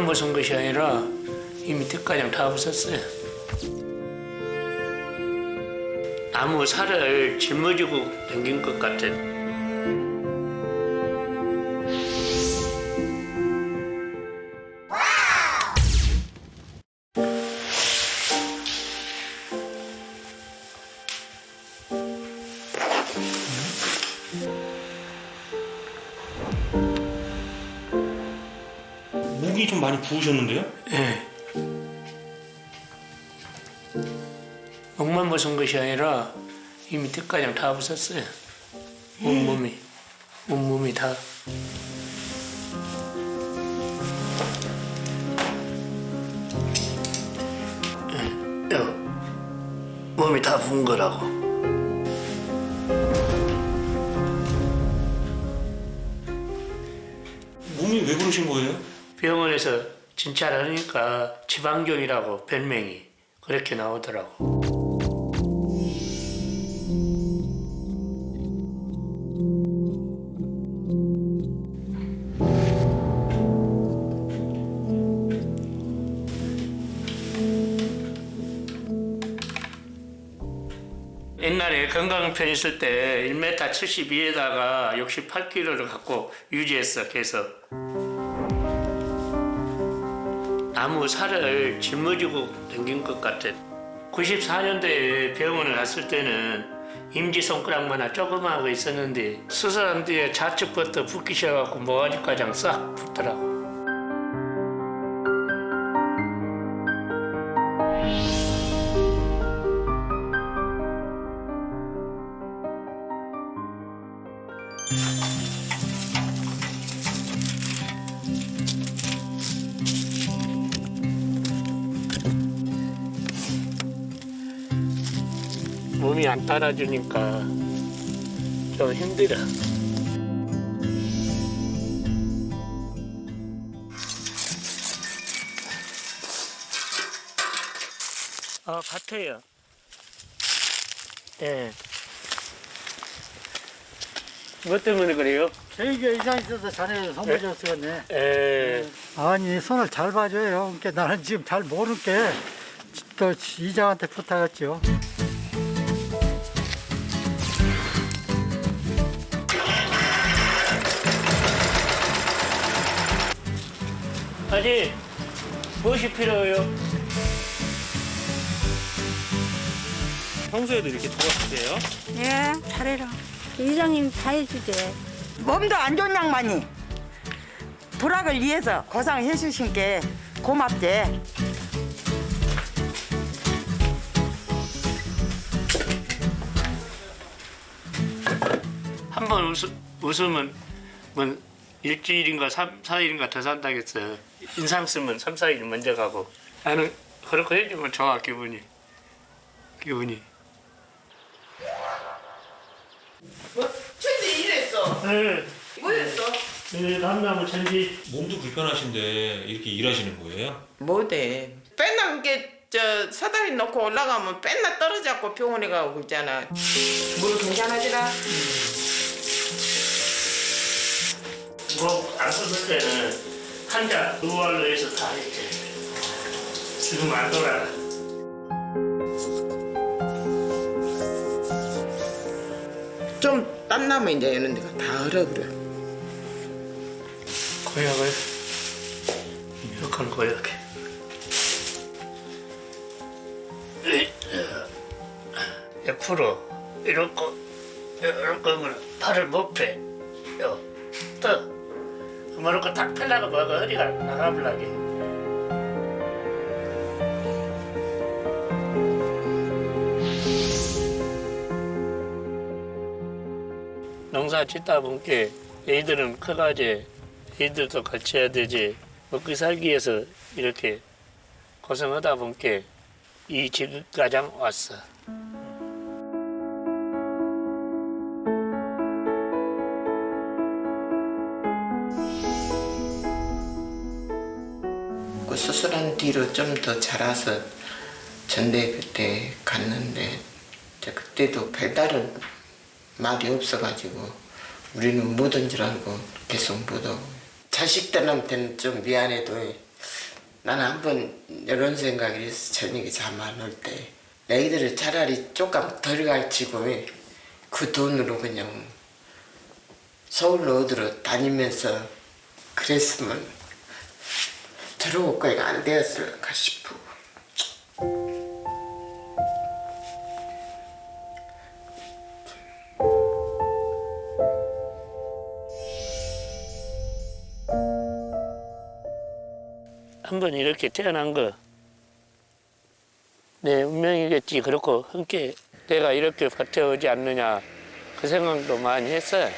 벗은 것이 아니라 이 밑에까지 다 벗었어요. 나무 살을 짊어지고 당긴 것 같은. 목이 좀 많이 부으셨는데요? 예. 목만 벗은 것이 아니라 이 밑에까지 다 벗었어요. 온몸이 다. 예. 요. 몸이 다 부은 거라고. 몸이 왜 그러신 거예요? 병원에서 진찰을 하니까 지방경이라고 별명이 그렇게 나오더라고. 옛날에 건강편 있을 때 1m 72에다가 68kg를 갖고 유지했어. 계속 나무 살을 짊어지고 당긴 것 같아. 94년도에 병원을 갔을 때는 임지손가락만한 조그마한 거 있었는데 수술한 뒤에 좌측부터 붓기 시작하고 모가지까지 싹 붓더라고. 몸이 안 따라주니까 좀 힘들어. 밭에요. 예. 뭐 때문에 그래요? 저희가 이상 있어서 자네를 선물 줬었네. 예. 아니 손을 잘 봐줘요. 그러니까 나는 지금 잘 모르는 게 또 이장한테 부탁했죠. 아니, 무엇이 필요해요? 평소에도 이렇게 도와주세요? 예, 잘해라. 이장님 다 해주지. 몸도 안 좋은 양반이 도락을 위해서 고상해 주신 게 고맙지. 한 번 웃으면 뭐 일주일인가 3, 4일인가 더 산다겠어요. 인상 쓰면 3, 4일 먼저 가고. 나는 그렇게 해주면 좋아, 기분이. 뭐 천지 일했어. 네. 뭐였어? 네, 남나무 천지. 몸도 불편하신데 이렇게 일하시는 거예요? 뭐대? 맨날 그게 저 사다리 놓고 올라가면 맨날 떨어져갖고 병원에 가고 그러잖아. 무릎 괜찮아지라? 안 썼을 때는 한자 누워로 해서 다 했지. 지금 안 돌아가. 좀 땀나면 이제 이런 데가 다 얼어 그래. 고약을 이렇게 고약해. 옆으로 이렇게 하면 팔을 못 펴. 또 그만놓고 딱 펴려고 뭐가 허리가 나가버라게. 농사 짓다 보니까 애들은 커가지 애들도 같이 해야 되지. 먹고 살기 위해서 이렇게 고생하다 보니까 이 지금까지 왔어. 그 수술한 뒤로 좀 더 자라서 전대 그때 갔는데 그때도 별다른 말이 없어가지고 우리는 못 온 줄 알고 계속 못 오고 자식들한테는 좀 미안해도 나는 한번 이런 생각이 있어. 저녁에 잠 안 올 때 애기들을 차라리 조금 덜 가르치고 그 돈으로 그냥 서울로 어디로 다니면서 그랬으면 들어올 거가 안 되었을까 싶어. 한번 이렇게 태어난 거 내 운명이겠지. 그렇고 함께 내가 이렇게 버텨오지 않느냐 그 생각도 많이 했어요.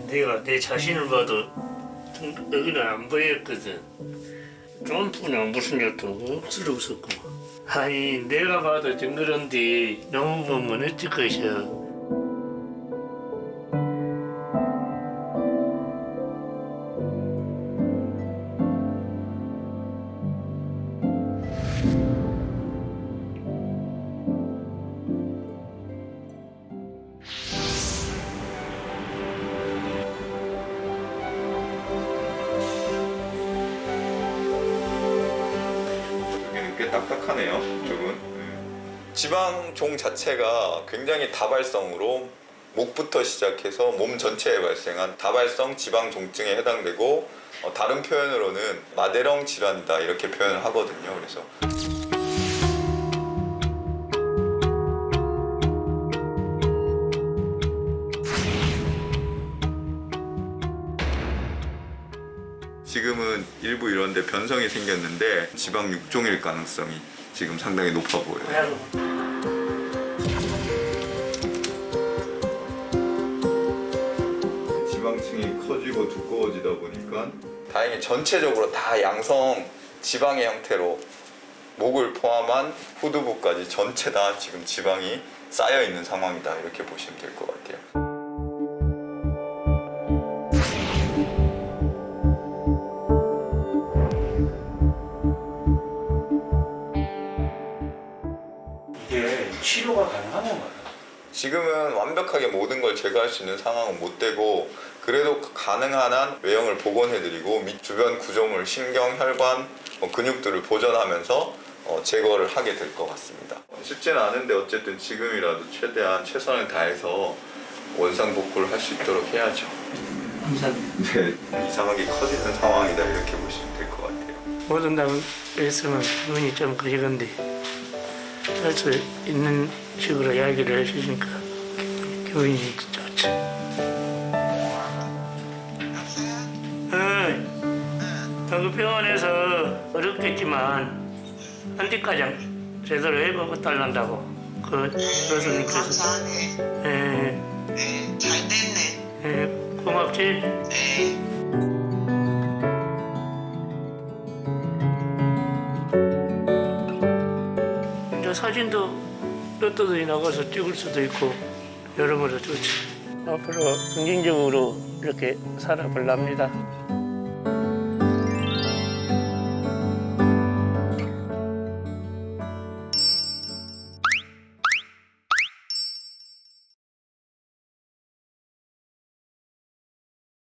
내가 내 자신을 봐도 여기는 안 보였거든. 점프는 무슨 일도 없었고. 아니 내가 봐도 좀 그런데 너무 보면 어쩔 것이야. 여기는 꽤 딱딱하네요, 이쪽은. 지방종 자체가 굉장히 다발성으로 목부터 시작해서 몸 전체에 발생한 다발성 지방종증에 해당되고 다른 표현으로는 마대령 질환이다 이렇게 표현을 하거든요. 그래서 지금은 일부 이런 데 변성이 생겼는데 지방 육종일 가능성이 지금 상당히 높아 보여요. 지방층이 커지고 두꺼워지다 보니까 다행히 전체적으로 다 양성 지방의 형태로 목을 포함한 후두부까지 전체 다 지금 지방이 쌓여 있는 상황이다 이렇게 보시면 될 것 같아요. 이게 치료가 가능한 건가요? 지금은 완벽하게 모든 걸 제거할 수 있는 상황은 못 되고 그래도 가능한 한 외형을 복원해드리고 밑 주변 구조물, 신경, 혈관, 근육들을 보존하면서 제거를 하게 될 것 같습니다. 쉽지는 않은데 어쨌든 지금이라도 최대한 최선을 다해서 원상복구를 할 수 있도록 해야죠. 감사합니다. 네, 이상하게 커지는 상황이다 이렇게 보시면 될 것 같아요. 모든 당을 했으면 기분이 좀 그리건데 할 수 있는 식으로 이야기를 해주시니까 기분이 좋죠. 동구병원에서 어렵겠지만 한디과장 제대로 해보고 달란다고 그 교수님께서. 감사하네. 네, 잘 됐네. 고맙지? 네. 이제 사진도 떳떳이 나가서 찍을 수도 있고 여러모로 좋지. 앞으로 긍정적으로 이렇게 살아보랍니다.